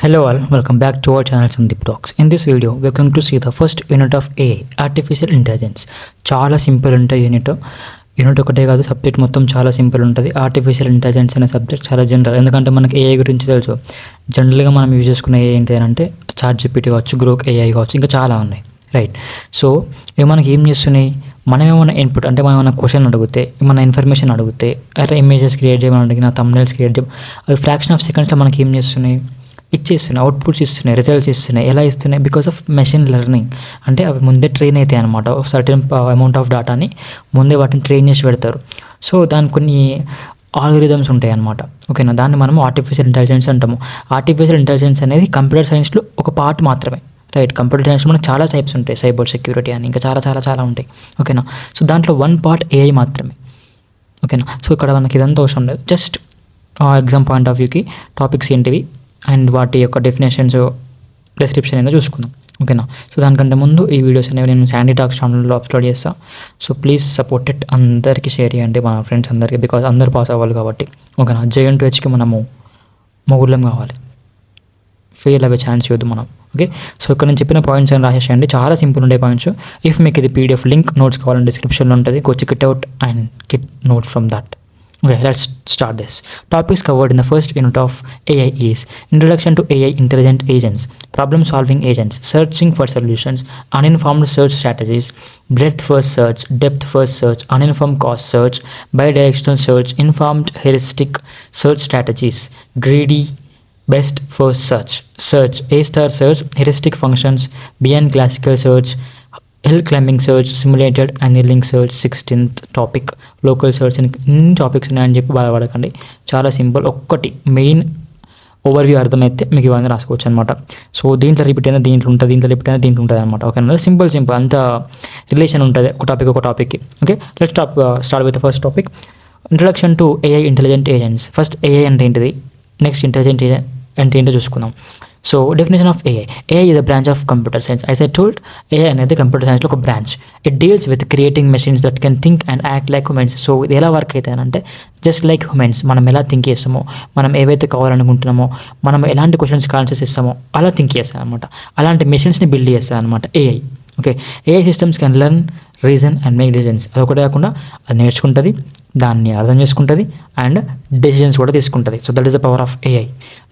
Hello all, welcome back to our channel Sandeep Talks. In this video, we are going to see the first unit of AI, Artificial Intelligence. చాలా simple ఉంటుంది unit ఒకటే కాదు, subject మొత్తం చాలా simple ఉంటుంది. Artificial intelligence అనే subject చాలా general, ఎందుకంటే మనకి ఏఐ గురించి తెలుసు. జనరల్గా మనం యూజ్ చేసుకునే ఏ ఏంటి అంటే ChatGPT కావచ్చు, గ్రోక్ ఏఐ కావచ్చు, ఇంకా చాలా ఉన్నాయి, రైట్? సో ఇవి మనకి ఏం చేస్తున్నాయి, మనం ఏమైనా ఇన్పుట్ అంటే మనం ఏమైనా క్వశ్చన్ అడిగితే, ఏమైనా ఇన్ఫర్మేషన్ అడిగితే, అట్లా ఇమేజెస్ క్రియేట్ చేయమని అడిగిన, థంబ్నెయిల్స్ క్రియేట్ చేయడం, అవి ఫ్రాక్షన్ ఆఫ్ సెకండ్స్లో మనకి ఏం చేస్తున్నాయి, ఇచ్చేస్తున్నాయి, అవుట్పుట్స్ ఇస్తున్నాయి, రిజల్ట్స్ ఇస్తున్నాయి. ఎలా ఇస్తున్నాయి? Because of machine learning. అంటే అవి ముందే ట్రైన్ అవుతాయి అనమాట. సర్టెన్ అమౌంట్ ఆఫ్ డేటాని ముందే వాటిని ట్రైన్ చేసి పెడతారు. సో దానికి కొన్ని ఆల్గరిథమ్స్ ఉంటాయి అనమాట, ఓకేనా? దాన్ని మనం ఆర్టిఫిషియల్ ఇంటెలిజెన్స్ అంటాము. ఆర్టిఫిషియల్ ఇంటెలిజెన్స్ అనేది కంప్యూటర్ సైన్స్లో ఒక పార్ట్ మాత్రమే, రైట్? కంప్యూటర్ సైన్స్లో మనకు చాలా టైప్స్ ఉంటాయి, సైబర్ సెక్యూరిటీ అని ఇంకా చాలా చాలా చాలా ఉంటాయి, ఓకేనా? సో దాంట్లో వన్ పార్ట్ ఏఐ మాత్రమే, ఓకేనా? సో ఇక్కడ మనకి ఇదంతా అవసరం లేదు. జస్ట్ ఎగ్జామ్ పాయింట్ ఆఫ్ వ్యూకి టాపిక్స్ ఏంటివి అండ్ వాటి యొక్క డెఫినేషన్స్, డిస్క్రిప్షన్ ఏదో చూసుకుందాం, ఓకేనా? సో దానికంటే ముందు ఈ వీడియోస్ అనేవి నేను శాండీ టాక్స్ ఛానల్లో అప్లోడ్ చేస్తాను. సో ప్లీజ్ సపోర్ట్ ఇట్, అందరికీ షేర్ చేయండి, మన ఫ్రెండ్స్ అందరికీ, బికాజ్ అందరు పాస్ అవ్వాలి కాబట్టి, ఓకేనా? JN2Hకి మనము మొగుళ్ళం కావాలి, ఫెయిల్ అయ్యే ఛాన్స్ ఇవ్వద్దు మనం, ఓకే? సో ఇక్కడ నేను చెప్పిన పాయింట్స్ అని రాసేసేయండి, చాలా సింపుల్ ఉండే పాయింట్స్. ఇఫ్ మీకు ఇది PDF లింక్ నోట్స్ కావాలని డిస్క్రిప్షన్లో ఉంటుంది, go check it out and get notes from that. Okay, let's start this. Topics covered in the first unit of AI is Introduction to AI Intelligent Agents, Problem Solving Agents, Searching for Solutions, Uninformed Search Strategies, Breadth First Search, Depth First Search, Uninformed Cost Search, Bidirectional Search, Informed Heuristic Search Strategies, Greedy Best First Search, Search, A-star Search, Heuristic Functions, Beyond Classical Search, hill climbing search, simulated annealing search, 16th topic local search. ఇన్ని topics ఉన్నాయని చెప్పి బాధపడకండి, చాలా simple. ఒక్కటి main overview అర్థమైతే మీకు ఇవన్నీ రాసుకోవచ్చు అనమాట. సో దీంట్లో రిపీట్ అయినా దీంట్లో ఉంటుంది, దీంట్లో రిపీట్ అయినా దీంట్లో ఉంటుంది అనమాట, ఓకేనా? సింపుల్ అంత రిలేషన్ ఉంటుంది ఒక టాపిక్కి, okay? Let's start with first topic, introduction to AI intelligent agents. First AI అంటే ఏంటిది, నెక్స్ట్ ఇంటెలిజెంట్ ఏజెంట్ అంటే ఏంటో చూసుకుందాం. So definition of AI is a branch of computer science. As I told, AI అనేది computer సైన్స్లో ఒక branch. It deals with creating machines that can think and act like humans. So ఇది ఎలా work అవుతాయంటే just like humans, మనం ఎలా think చేస్తామో, మనం ఏవైతే కావాలనుకుంటున్నామో, మనం ఎలాంటి క్వశ్చన్స్కి ఆన్సర్స్ ఇస్తామో అలా థింక్ చేస్తాయి అనమాట. అలాంటి మెషిన్స్ని బిల్డ్ చేస్తాయి అనమాట AI, okay? AI systems can learn, reason and make decisions. అదొకటే కాకుండా అది నేర్చుకుంటుంది, దాన్ని అర్థం చేసుకుంటుంది అండ్ డెసిజన్స్ కూడా తీసుకుంటుంది. So that is the power of AI.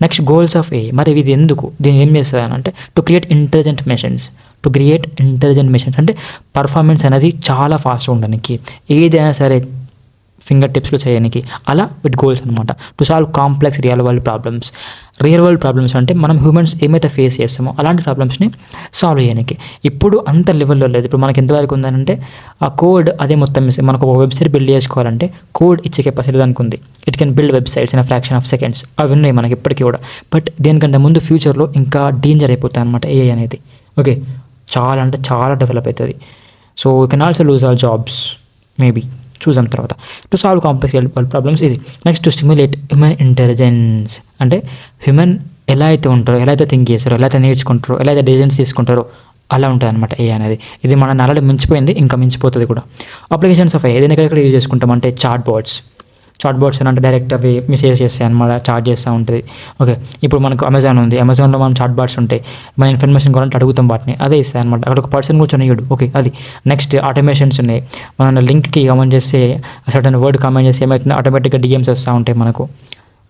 Next goals of AI. మరి ఇది ఎందుకు, దీన్ని ఏం చేస్తుంది అని అంటే టు క్రియేట్ ఇంటెలిజెంట్ మెషిన్స్ అంటే పర్ఫార్మెన్స్ అనేది చాలా ఫాస్ట్గా ఉండడానికి, ఏదైనా సరే ఫింగర్ టిప్స్లో చేయడానికి, అలా విత్ గోల్స్ అనమాట. To solve complex real world problems అంటే మనం హ్యూమన్స్ ఏమైతే ఫేస్ చేస్తామో అలాంటి ప్రాబ్లమ్స్ని సాల్వ్ చేయడానికి. ఇప్పుడు అంత లెవెల్లో లేదు. ఇప్పుడు మనకి ఎంతవరకు ఉందంటే ఆ కోడ్ అదే మొత్తం మనకు ఒక వెబ్సైట్ బిల్డ్ చేసుకోవాలంటే కోడ్ ఇచ్చే కెపాసిటీ దానికి ఉంది. It can build websites in fraction of seconds. అవి ఉన్నాయి మనకి ఇప్పటికీ కూడా. బట్ దేనికంటే ముందు ఫ్యూచర్లో ఇంకా డేంజర్ అయిపోతుంది అనమాట AI అనేది, ఓకే? చాలా అంటే చాలా డెవలప్ అవుతుంది. So you can also lose all jobs maybe, చూసాం తర్వాత. To solve complex world problems ఇది. Next to stimulate human intelligence అంటే హ్యూమన్ ఎలా అయితే ఉంటారో, ఎలా అయితే థింక్ చేస్తారో, ఎలా అయితే నేర్చుకుంటారో, ఎలా అయితే డెసిజన్స్ తీసుకుంటారో అలా ఉంటుంది అనమాట AI అనేది. ఇది మన నాలెడ్జ్ మించిపోయింది, ఇంకా మించిపోతుంది కూడా. అప్లికేషన్స్ ఆఫ్ AI దీన్ని ఎక్కడ యూజ్ చేసుకుంటాం అంటే చాట్ బాట్స్ అంటే డైరెక్ట్ అవి మెసేజ్ చేస్తాయి అనమాట, చాట్ చేస్తూ ఉంటుంది, ఓకే? ఇప్పుడు మనకు అమెజాన్ ఉంది, అమెజాన్లో మనం చాట్ బాట్స్ ఉంటాయి, మన ఇన్ఫర్మేషన్ కావాలంటే అడుగుతాం, వాటిని అదే ఇస్తాయి అనమాట. అక్కడ ఒక పర్సన్ కూర్చొని ఇవ్వడు, ఓకే? అది. నెక్స్ట్ ఆటోమేషన్స్ ఉన్నాయి, మన లింక్కి కామెంట్ చేస్తే, సర్టన్ వర్డ్ కామెంట్ చేస్తే ఏమవుతుంది, ఆటోమేటిక్గా DMs వస్తూ ఉంటాయి, మనకు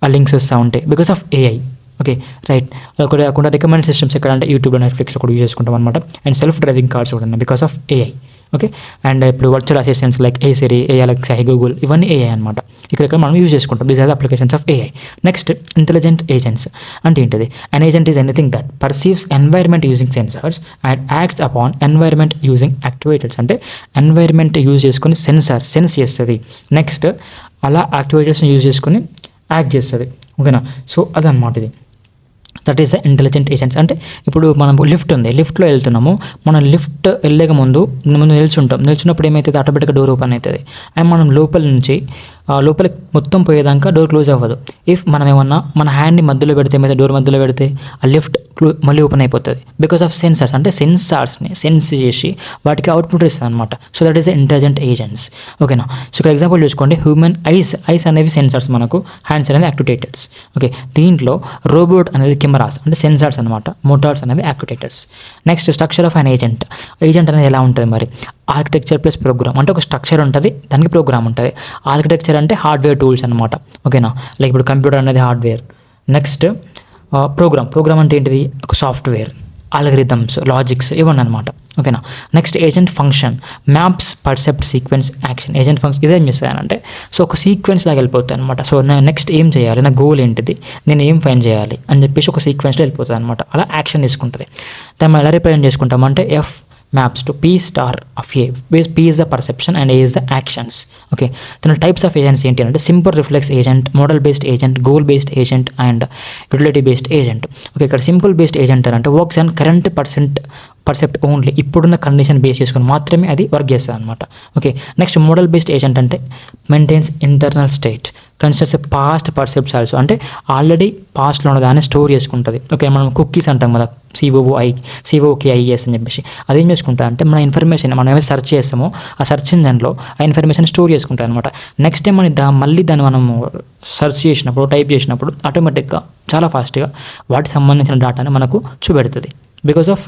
ఆ లింక్స్ వస్తూ ఉంటాయి because of AI, okay? Right. అదొకటి కాకుండా రికమెండ్ సిస్టమ్స్ ఎక్కడ అంటే యూట్యూబ్లో, నెట్ఫ్లిక్స్లో కూడా యూజ్ చేసుకుంటాం అనమాట. అండ్ సెల్ఫ్ డ్రైవింగ్ కార్స్ కూడా ఉన్నాయి because of AI, okay? And ఇప్పుడు virtual assistants like Siri, Alexa, Google, ఇవన్నీ AI అనమాట. ఇక్కడ మనం యూజ్ చేసుకుంటాం. These are the applications of AI. Next intelligent agents అంటే ఏంటిది? An agent is anything that perceives environment using sensors and acts upon environment using activators. అంటే environment use చేసుకొని sense చేస్తుంది. నెక్స్ట్ అలా యాక్టివేటర్స్ని యూజ్ చేసుకొని యాక్ట్ చేస్తుంది, ఓకేనా? సో అదనమాట ఇది. That is the intelligent agents. అంటే ఇప్పుడు మనం లిఫ్ట్ ఉంది, లిఫ్ట్లో వెళ్తున్నాము, మనం లిఫ్ట్ వెళ్ళక ముందు నిల్చున్నప్పుడు ఏమవుతుంది, ఆటోమేటిక్గా డోర్ ఓపెన్ అవుతుంది అండ్ మనం లోపల నుంచి లోపలికి మొత్తం పోయేదాకా డోర్ క్లోజ్ అవ్వదు. ఇఫ్ మనం ఏమన్నా మన హ్యాండ్ని మధ్యలో పెడితే మీద డోర్ మధ్యలో పెడితే ఆ లిఫ్ట్ మళ్ళీ ఓపెన్ అయిపోతుంది. బికాస్ ఆఫ్ సెన్సార్స్, అంటే సెన్సార్స్ని సెన్స్ చేసి వాటికి అవుట్పుట్ ఇస్తుంది అనమాట. So that is intelligent agents. ఓకేనా. సో ఇక్కడ ఎగ్జాంపుల్ చూసుకోండి, హ్యూమన్ ఐస్ అనేవి సెన్సార్స్, మనకు హ్యాండ్స్ అనేవి యాక్టివేటర్స్. ఓకే, దీంట్లో రోబోట్ అనేది కెమెరాస్ అంటే సెన్సార్స్ అనమాట, మోటార్స్ అనేవి activators. Next structure of an agent. Agent అనేది ఎలా ఉంటుంది మరి? ఆర్కిటెక్చర్ ప్లస్ ప్రోగ్రామ్, అంటే ఒక స్ట్రక్చర్ ఉంటుంది, దానికి ప్రోగ్రామ్ ఉంటుంది. ఆర్కిటెక్చర్ అంటే హార్డ్వేర్ టూల్స్ అనమాట. ఓకేనా, లైక్ ఇప్పుడు కంప్యూటర్ అనేది హార్డ్వేర్. నెక్స్ట్ ప్రోగ్రామ్ అంటే ఏంటిది? ఒక సాఫ్ట్వేర్, ఆల్గరిథమ్స్, లాజిక్స్ ఇవన్నీ అనమాట. ఓకేనా. Next agent function, maps, percept, sequence, action. Agent function ఇదేం చేస్తానంటే సో ఒక సీక్వెన్స్ లాగా వెళ్ళిపోతుంది అనమాట. సో నా నెక్స్ట్ ఏం చేయాలి, నా గోల్ ఏంటిది, నేను ఏం ఫైన్ చేయాలి అని చెప్పేసి ఒక సీక్వెన్స్లో వెళ్ళిపోతుంది అనమాట. అలా యాక్షన్ తీసుకుంటుంది. దాన్ని మనం ఎలా రిప్రజెంట్ చేసుకుంటామంటే F maps to P star of A, where P is the perception and A is the actions. Okay, then types of agents ఏంటి అంటే simple reflex agent, model based agent, goal based agent and utility based agent. Okay, ఇక్కడ simple based agent అంటే works and current percept only, ఇప్పుడున్న condition base చేసుకుని మాత్రమే అది work చేస్తుంది అనమాట. Okay, next model based agent అంటే maintains internal state, considers past percepts also, అంటే ఆల్రెడీ పాస్ట్లో ఉన్న దాన్ని స్టోర్ చేసుకుంటుంది. ఓకే, మనం కుక్కీస్ అంటాం కదా, COOKIES అని చెప్పేసి, అదేం చేసుకుంటా అంటే మన ఇన్ఫర్మేషన్ మనం ఏమైనా సెర్చ్ చేస్తామో ఆ సెర్చ్ ఇంజన్లో ఆ ఇన్ఫర్మేషన్ స్టోర్ చేసుకుంటాం అనమాట. నెక్స్ట్ టైం మళ్ళీ దాన్ని మనం సెర్చ్ చేసినప్పుడు, టైప్ చేసినప్పుడు ఆటోమేటిక్గా చాలా ఫాస్ట్గా వాటికి సంబంధించిన డేటాని మనకు చూపెడుతుంది. Because of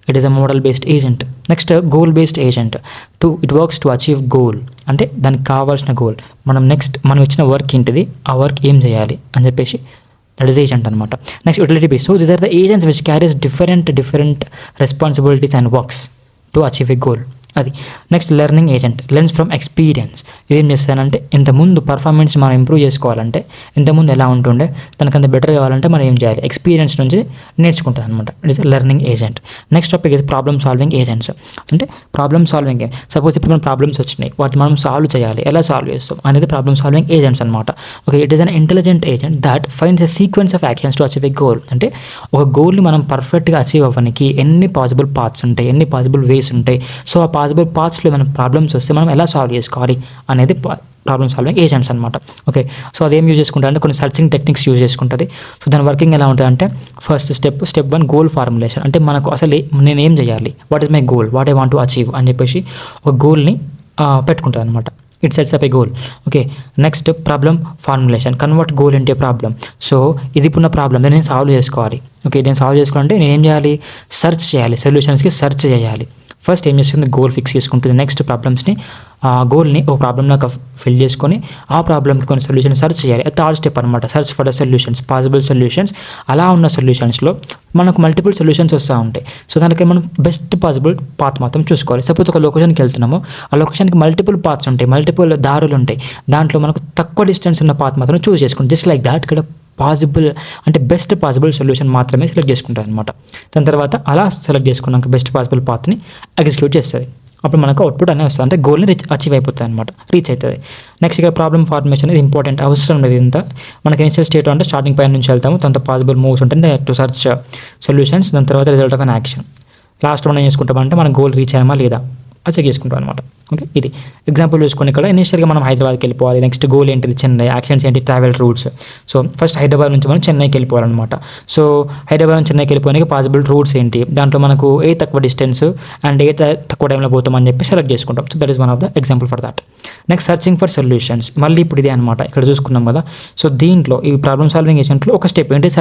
it is a model based agent. Next goal based agent, it works to achieve goal, అంటే దానికి కావాల్సిన గోల్, మనం ఇచ్చిన వర్క్ ఏంటిది, ఆ వర్క్ ఏం చేయాలి అని చెప్పేసి దట్ ఈస్ ఏజెంట్ అనమాట. Next utility based, so these are the agents which carries different responsibilities and works to achieve a goal. అది. Next learning agent, learns from experience. ఇదేం చేస్తానంటే ఇంతకుముందు పర్ఫార్మెన్స్ మనం ఇంప్రూవ్ చేసుకోవాలంటే, ఇంతకుముందు ఎలా ఉంటుండే దానికంత బెటర్ కావాలంటే మనం ఏం చేయాలి, ఎక్స్పీరియన్స్ నుంచి నేర్చుకుంటాం అనమాట. It is learning agent. Next topic is problem solving agents. అంటే ప్రాబ్లమ్ సాల్వింగ్, సపోజ్ ఇప్పుడు మన ప్రాబ్లమ్స్ వచ్చినాయి, వాటిని మనం సాల్వ్ చేయాలి, ఎలా సాల్వ్ చేస్తాం అనేది ప్రాబ్లమ్ సాల్వింగ్ ఏజెంట్స్ అనమాట. Okay, it is an intelligent agent that finds a sequence of actions to achieve a goal. అంటే ఒక గోల్ని మనం పర్ఫెక్ట్గా అచీవ్ అవ్వడానికి ఎన్ని పాసిబుల్ పాత్స్ ఉంటాయి, ఎన్ని పాసిబుల్ వేస్ ఉంటాయి, సో ఆ పాసిబుల్ పాత్స్లో ఏమైనా ప్రాబ్లమ్స్ వస్తే మనం ఎలా సాల్వ్ చేసుకోవాలి అనేది ప్రాబ్లమ్ సాల్వింగ్ ఏజెంట్స్ అనమాట. ఓకే, సో అదేం యూజ్ చేసుకుంటా అంటే కొన్ని సర్చింగ్ టెక్నిక్స్ యూజ్ చేసుకుంటుంది. సో దాని వర్కింగ్ ఎలా ఉంటుంది అంటే ఫస్ట్ స్టెప్ 1 గోల్ ఫార్ములేషన్, అంటే మనకు అసలు నేను ఏం చేయాలి, what is my goal, what I want to achieve అని చెప్పేసి ఒక గోల్ని పెట్టుకుంటుంది అనమాట. It sets up A goal. Okay, next problem formulation, convert goal ఇంటే ప్రాబ్లమ్. సో ఇది ఇప్పుడు నా ప్రాబ్లమ్, నేను సాల్వ్ చేసుకోవాలి. ఓకే, నేను సాల్వ్ చేసుకోవాలంటే నేను ఏం చేయాలి, సెర్చ్ చేయాలి, సొల్యూషన్స్కి సెర్చ్ చేయాలి. ఫస్ట్ ఏం చేస్తుంది, గోల్ ఫిక్స్ చేసుకుంటుంది. నెక్స్ట్ ప్రాబ్లమ్స్ని, గోల్ని ఒక ప్రాబ్లమ్లాగా ఫిల్ చేసుకొని ఆ ప్రాబ్లమ్కి కొన్ని సొల్యూషన్ సెర్చ్ చేయాలి. థర్డ్ స్టెప్ అనమాట, search for the solutions, possible solutions. అలా ఉన్న సొల్యూషన్స్లో మనకు మల్టిపుల్ సొల్యూషన్స్ వస్తూ ఉంటాయి. సో దానికి మనం బెస్ట్ పాసిబుల్ పాత్ మాత్రం చూసుకోవాలి. సపోజ్ ఒక లొకేషన్కి వెళ్తున్నాము, ఆ లొకేషన్కి మల్టిపుల్ పాత్స్ ఉంటాయి, మల్టిపుల్ దారులు ఉంటాయి, దాంట్లో మనకు తక్కువ డిస్టెన్స్ ఉన్న పాత్ మాత్రం చూస్ చేసుకుంటాం. జస్ట్ లైక్ దాట్ ఇక్కడ పాసిబుల్ అంటే బెస్ట్ పాసిబుల్ సొల్యూషన్ మాత్రమే సెలెక్ట్ చేసుకుంటారు అనమాట. దాని తర్వాత అలా సెలెక్ట్ చేసుకున్నాక బెస్ట్ పాసిబుల్ పాత్ని ఎగ్జిక్యూట్ చేస్తుంది. అప్పుడు మనకు అవుట్పుట్ అనేది వస్తుంది, అంటే గోల్ని అచీవ్ అయిపోతుంది అనమాట, రీచ్ అవుతుంది. నెక్స్ట్ ఇక్కడ ప్రాబ్లమ్ ఫార్మేషన్ అనేది ఇంపార్టెంట్, అవసరం లేదు ఇంత. మనకి ఇనిషియల్ స్టేట్ అంటే స్టార్టింగ్ పాయింట్ నుంచి వెళ్తాము, దాంతో పాసిబుల్ మూవ్స్ ఉంటాయి టు సర్చ్ సొల్యూషన్స్, దాని తర్వాత result of an action. Last మనం ఏం చేసుకుంటామంటే మన గోల్ రీచ్ అయ్యామా లేదా అది చెక్ చేసుకుంటాం అనమాట. ఓకే, ఇది ఎగ్జాంపుల్ చూసుకొని ఇక్కడ ఇనిషియల్గా మనం హైదరాబాద్కి వెళ్ళిపోవాలి. నెక్స్ట్ గోల్ ఏంటిది, చెన్నై. యాక్షన్స్ ఏంటి, travel roots. So first Hyderabad నుంచి మనం చెన్నైకి వెళ్ళిపోవాలన్నమాట. సో హైదరాబాద్ నుంచి చెన్నైకి వెళ్ళిపోయినాక పాసిబుల్ రూట్స్ ఏంటి, దాంట్లో మనకు ఏ తక్కువ డిస్టెన్స్ అండ్ ఏ తక్కువ టైంలో పోతామని చెప్పి సెలెక్ట్ చేసుకుంటాం. So that is one of the example for that. Next searching for solutions, మళ్ళీ ఇప్పుడు ఇదే అనమాట, ఇక్కడ చూసుకున్నాం కదా. సో దీంట్లో ఈ ప్రాబ్లమ్ సాల్వింగ్ ఏజెంట్లో ఒక స్టెప్ ఏంటి,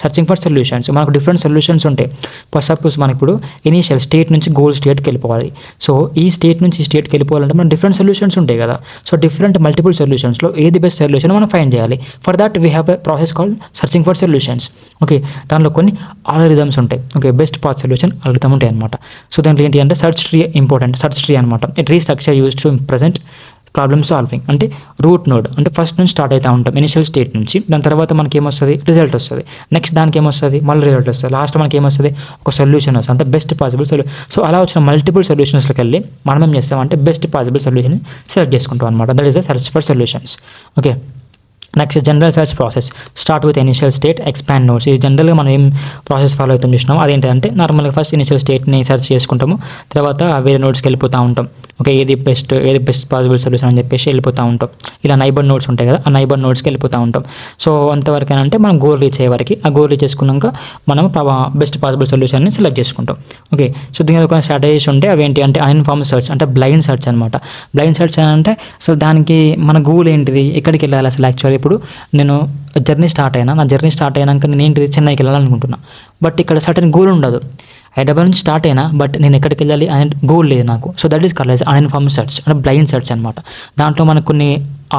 సర్చింగ్ ఫర్ సొల్యూషన్స్. మనకు డిఫరెంట్ సొల్యూషన్స్ ఉంటాయి. సపోజ్ మనకి ఇప్పుడు ఇనీషియల్ స్టేట్ నుంచి గోల్ స్టేట్కి వెళ్ళిపోవాలి. సో ఈ స్టేట్ నుంచి ఈ స్టేట్కి వెళ్ళిపోవాలంటే మనం డిఫరెంట్ సొల్యూషన్స్ ఉంటాయి కదా. సో డిఫరెంట్ మల్టిపుల్ సొల్యూషన్స్లో ఏది బెస్ట్ సొల్యూషన్ మనం ఫైండ్ చేయాలి. For that we have a process called searching for solutions. Okay, దానిలో కొన్ని ఆల్గరిథమ్స్ ఉంటాయి. Okay, best path solution algorithm ఉంటాయి అనమాట. సో దాంట్లో ఏంటి అంటే search tree important, search tree అనమాట. Tree structure use to present problem solving, అంటే రూట్ నోడ్, అంటే ఫస్ట్ నుంచి స్టార్ట్ అవుతూ ఉంటాం ఇనిషియల్ స్టేట్ నుంచి. దాని తర్వాత మనకి ఏమొస్తుంది, రిజల్ట్ వస్తుంది. నెక్స్ట్ దానికి ఏమొస్తుంది, మళ్ళీ రిజల్ట్ వస్తుంది. లాస్ట్ మనకి ఏమొస్తుంది, ఒక సొల్యూషన్ వస్తుంది, అంటే బెస్ట్ పాసిబుల్ సొల్యూషన్. సో అలా వచ్చిన మల్టిపుల్ సొల్యూషన్స్కి వెళ్ళి మనం ఏం చేస్తామంటే బెస్ట్ పాసిబుల్ సొల్యూషన్ సెలెక్ట్ చేసుకుంటాం అనమాట. That is the search for solutions. Okay, next general search process start with initial state expand nodes. ఇది జనరల్గా మనం ఏం ప్రాసెస్ ఫాలో అవుతాం చూసినాం అదేంటంటే నార్మల్గా ఫస్ట్ ఇనిషియల్ స్టేట్ని సెర్చ్ చేసుకుంటాము, తర్వాత వేరే నోడ్స్కి వెళ్ళిపోతూ ఉంటాం. ఓకే, ఏది బెస్ట్ పాసిబుల్ సొల్యూషన్ అని చెప్పేసి వెళ్ళిపోతూ ఉంటాం. ఇలా నైబర్ నోడ్స్ ఉంటాయి కదా, ఆ నైబర్ నోడ్స్కి వెళ్ళిపోతూ ఉంటాం. సో అంతవరకు అంటే మనం గోల్ రీచ్ అయ్యే వరకు, ఆ గోల్ రీచ్ చేసుకున్నాక మనం బెస్ట్ పాసిబుల్ సొల్యూషన్ని సెలెక్ట్ చేసుకుంటాం. ఓకే, సో దీని కొన్ని స్ట్రాటజీస్ ఉంటే అవి ఏంటి అంటే అన్ఇన్ఫార్మ్డ్ సెర్చ్ అంటే బ్లైండ్ సెర్చ్ అనమాట. బ్లైండ్ సెర్చ్ అని అంటే అసలు దానికి మన గోల్ ఏంటిది, ఎక్కడికి వెళ్ళాలి అసలు. యాక్చువల్లీ ఇప్పుడు నేను జర్నీ స్టార్ట్ అయినాక నేను ఏంటిది చెన్నైకి వెళ్ళాలనుకుంటున్నా, బట్ ఇక్కడ సర్టెన్ గోల్ ఉండదు. హైదరాబాద్ నుంచి స్టార్ట్ అయినా బట్ నేను ఎక్కడికి వెళ్ళాలి అనే గోల్ లేదు నాకు. So that is called as uninformed search అంటే బ్లైండ్ సెర్చ్ అనమాట. దాంట్లో మనకు కొన్ని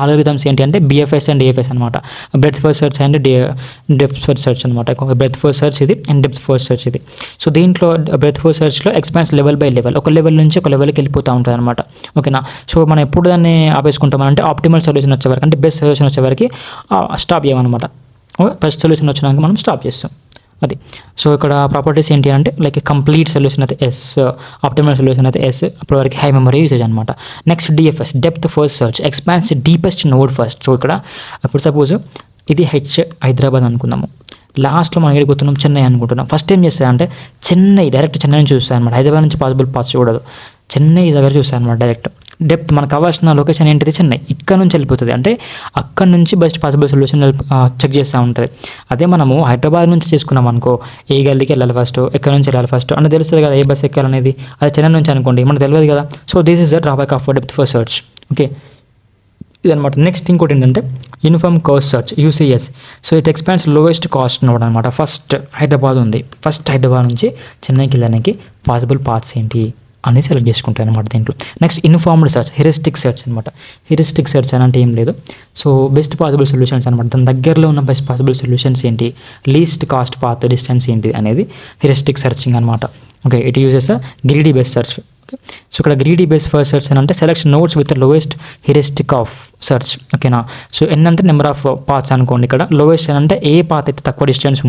ఆల్గరిథమ్స్ ఏంటి అంటే BFS అండ్ DFS అనమాట. Breadth first search and depth first search అనమాట. బ్రెడ్త్ ఫస్ట్ సెర్చ్ ఇది అండ్ డెప్త్ ఫస్ట్ సెర్చ్ ఇది. సో దీంట్లో బ్రెడ్త్ ఫస్ట్ సెర్చ్లో ఎక్స్పాన్స్ లెవెల్ బై లెవెల్, ఒక లెవెల్ నుంచి ఒక లెవెల్కి వెళ్ళిపోతూ ఉంటుంది అనమాట. ఓకేనా, సో మనం ఎప్పుడు దాన్ని ఆపేసుకుంటామంటే ఆప్టిమల్ సొల్యూషన్ వచ్చే వరకు, అంటే బెస్ట్ సొల్యూషన్ వచ్చే వరకు స్టాప్ చేయమన్నమాట. బెస్ట్ సొల్యూషన్ వచ్చినాక మనం స్టాప్ చేస్తాం అది. సో ఇక్కడ ప్రాపర్టీస్ ఏంటి అంటే లైక్ కంప్లీట్ సొల్యూషన్ అయితే ఎస్, ఆప్టిమల్ సొల్యూషన్ అయితే ఎస్, అప్పటి వరకు హై మెమరీ యూసేజ్ అనమాట. Next DFS depth first search expanse deepest node first. So ఇక్కడ ఇప్పుడు సపోజ్ ఇది హైదరాబాద్ అనుకుందాము, లాస్ట్లో మనం ఏడిపోతున్నాం చెన్నై అనుకుంటున్నాం. ఫస్ట్ ఏం చేస్తాయంటే డైరెక్ట్ చెన్నై నుంచి చూస్తాను అనమాట. హైదరాబాద్ నుంచి పాసిబుల్ పాత్స్ చూడదు, చెన్నై దగ్గర చూస్తాను అనమాట డైరెక్ట్. డెప్త్ మనకు కావాల్సిన లొకేషన్ ఏంటిది చెన్నై, ఇక్కడ నుంచి వెళ్ళిపోతుంది. అంటే అక్కడ నుంచి బెస్ట్ పాసిబుల్ సొల్యూషన్ చెక్ చేస్తూ ఉంటుంది. అదే మనము హైదరాబాద్ నుంచి చేసుకున్నాం అనుకో, ఏ గల్లీకి వెళ్ళాలి ఫస్ట్, ఎక్కడ నుంచి వెళ్ళాలి ఫస్ట్ అంటే తెలుస్తుంది కదా, ఏ బస్ ఎక్కాలనేది. అదే చెన్నై నుంచి అనుకోండి మనకు తెలియదు కదా. So this is the drawback of depth first search. Okay, ఇదనమాట. నెక్స్ట్ ఇంకోటి ఏంటంటే uniform cost search UCS. So it expands lowest cost node అనమాట. ఫస్ట్ హైదరాబాద్ ఉంది, ఫస్ట్ హైదరాబాద్ నుంచి చెన్నైకి వెళ్ళడానికి పాసిబుల్ పాత్స్ ఏంటి అని సెలెక్ట్ చేసుకుంటాను అనమాట దీంట్లో. Next informed search heuristic search అనమాట. హ్యూరిస్టిక్ సెర్చ్ అని అంటే ఏం లేదు, సో బెస్ట్ పాసిబుల్ సొల్యూషన్స్ అనమాట. దాని దగ్గరలో ఉన్న బెస్ట్ పాసిబుల్ సొల్యూషన్స్ ఏంటి, లీస్ట్ కాస్ట్ పాత్ డిస్టెన్స్ ఏంటి అనేది హ్యూరిస్టిక్ సెర్చింగ్ అనమాట. Okay, it uses greedy based search. Okay, so ఇక్కడ గ్రీడీ బేస్డ్ ఫస్ట్ సెర్చ్ అని అంటే select notes with lowest heuristic of search. ఓకేనా, సో ఎన్ అంటే నెంబర్ ఆఫ్ పాత్స్ అనుకోండి. ఇక్కడ లోయెస్ట్ అని అంటే ఏ పాత్ అయితే తక్కువ డిస్టెన్స్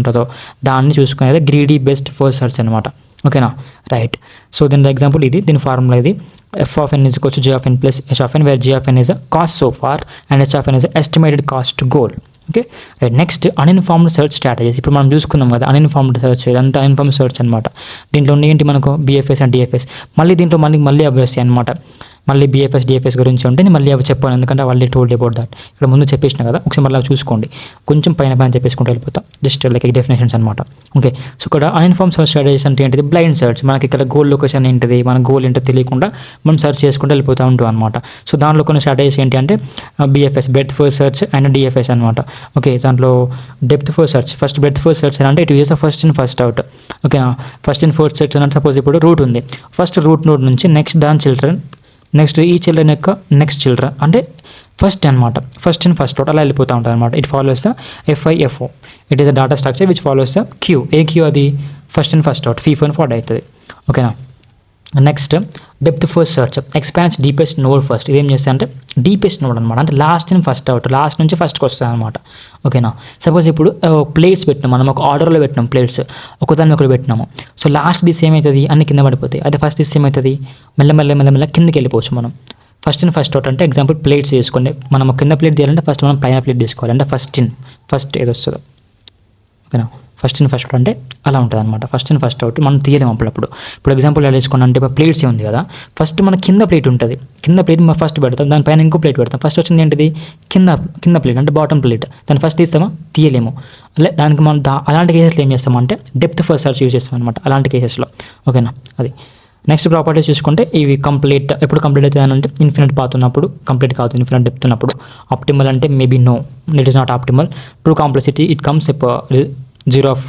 ఉంటుందో దాన్ని చూసుకునేది గ్రీడీ బేస్డ్ ఫస్ట్ సెర్చ్ అనమాట. ఓకేనా, రైట్. సో దీని ఎగ్జాంపుల్ ఇది, దీని ఫార్ములా ఇది f(n) = g(n) + h(n), where g(n) is a cost so far and h(n) is a estimated cost to goal. Okay, right. Next uninformed search strategies. ఇప్పుడు మనం చూసుకున్నాం కదా అన్ఇన్ఫార్మ్డ్ సెర్చ్, ఇదంతా అన్ఇన్ఫార్మ్డ్ సెర్చ్ అనమాట. దీంట్లో ఏంటి మనకు BFS అండ్ DFS, మళ్ళీ దీంట్లో మళ్ళీ అవి వస్తాయి అనమాట. మళ్ళీ BFS DFS గురించి ఉంటే నేను మళ్ళీ అవి చెప్పాను, ఎందుకంటే వాళ్ళు టోల్డ్ అబౌట్ దట్. ఇక్కడ ముందు చెప్పేసిన కదా, ఒకసారి మళ్ళీ చూసుకోండి, కొంచెం పైన చెప్పేసుకుంటూ వెళ్ళిపోతాం. జస్ట్ లైక్ డెఫినేషన్స్ అనమాట. ఓకే, సో ఇక్కడ అన్ఇన్ఫార్మ్డ్ సెర్చ్ స్ట్రాటజీస్ అంటే ఏంటిది, బ్లైండ్ సెర్చ్. మనకి ఇక్కడ గోల్ లొకేషన్ ఏంటిది, మన గోల్ ఏంటో తెలియకుండా మనం సెర్చ్ చేసుకుంటూ వెళ్ళిపోతూ ఉంటాం అనమాట. సో దాంట్లో కొన్ని స్ట్రాటజీస్ ఏంటి అంటే BFS breadth first search and DFS అనమాట. ఓకే, దాంట్లో depth first search, first breadth first search అంటే it uses first in first out. Okay, first in first search అంటే సపోజ్ ఇప్పుడు రూట్ ఉంది, ఫస్ట్ రూట్ నోడ్ నుంచి next దాని children, next ఈ children యొక్క నెక్స్ట్ చిల్డ్రన్ అంటే ఫస్ట్ అనమాట. ఫస్ట్ ఇన్ ఫస్ట్ అవుట్ అలా వెళ్ళిపోతూ ఉంటుంది అనమాట. It follows the FIFO. It is the data structure which follows the queue. A queue అది first in first out, FIFO అని ఫాలో అవుతుంది. ఓకేనా, next depth first search expands deepest node first. ఇదేం చేస్తుంది అంటే డీపెస్ట్ నోడ్ అనమాట, అంటే last in first out, last నుంచి ఫస్ట్కి వస్తుంది అనమాట. ఓకేనా, సపోజ్ ఇప్పుడు ప్లేట్స్ పెట్టినాం మనం, ఒక ఆర్డర్లో పెట్టినాం ప్లేట్స్, ఒకదాన్ని ఒకటి పెట్టినాము. సో లాస్ట్ దిస్ ఏమవుతుంది, అన్ని కింద పడిపోతాయి. అదే ఫస్ట్ దిస్ ఏమవుతుంది, మెల్ల కిందకి వెళ్ళిపోవచ్చు మనం. ఫస్ట్ ఇన్ ఫస్ట్ అవుట్ అంటే ఎగ్జాంపుల్ ప్లేట్స్ తీసుకోండి, మనం కింద ప్లేట్ తీయాలంటే ఫస్ట్ మనం పైన ప్లేట్ తీసుకోవాలి, అంటే ఫస్ట్ ఏది వస్తుందో. ఓకేనా, ఫస్ట్ ఇన్ ఫస్ట్ అవుట్ అంటే అలా ఉంటుంది అనమాట. ఫస్ట్ ఇన్ ఫస్ట్ అవుట్ మనం తీయలేము అప్పుడప్పుడు. ఇప్పుడు ఎగ్జాంపుల్ ఎలా తీసుకోండి అంటే ఇప్పుడు ప్లేట్స్ ఉంది కదా, ఫస్ట్ మన కింద ప్లేట్ ఉంటుంది, కింద ప్లేట్ మనం ఫస్ట్ పెడతాం, దానిపైన ఇంకో ప్లేట్ పెడతాం. ఫస్ట్ వచ్చింది ఏంటిది కింద ప్లేట్ అంటే బాటమ్ ప్లేట్, దాన్ని ఫస్ట్ తీస్తామా, తీయలేము. దానికి మనం అలాంటి కేసెస్లో ఏం చేస్తామంటే డెప్త్ ఫస్ట్ సెర్చ్ యూజ్ చేస్తాం అనమాట అలాంటి కేసెస్లో. ఓకేనా, అది. నెక్స్ట్ ప్రాపర్టీస్ చూసుకుంటే ఇవి కంప్లీట్ ఎప్పుడు కంప్లీట్ అవుతుంది అంటే ఇన్ఫినిట్ పాత్ ఉన్నప్పుడు కంప్లీట్ కాదు, ఇన్ఫినిట్ డెప్త్ ఉన్నప్పుడు. ఆప్టిమల్ అంటే maybe no, it is not optimal. True complexity it comes 0 of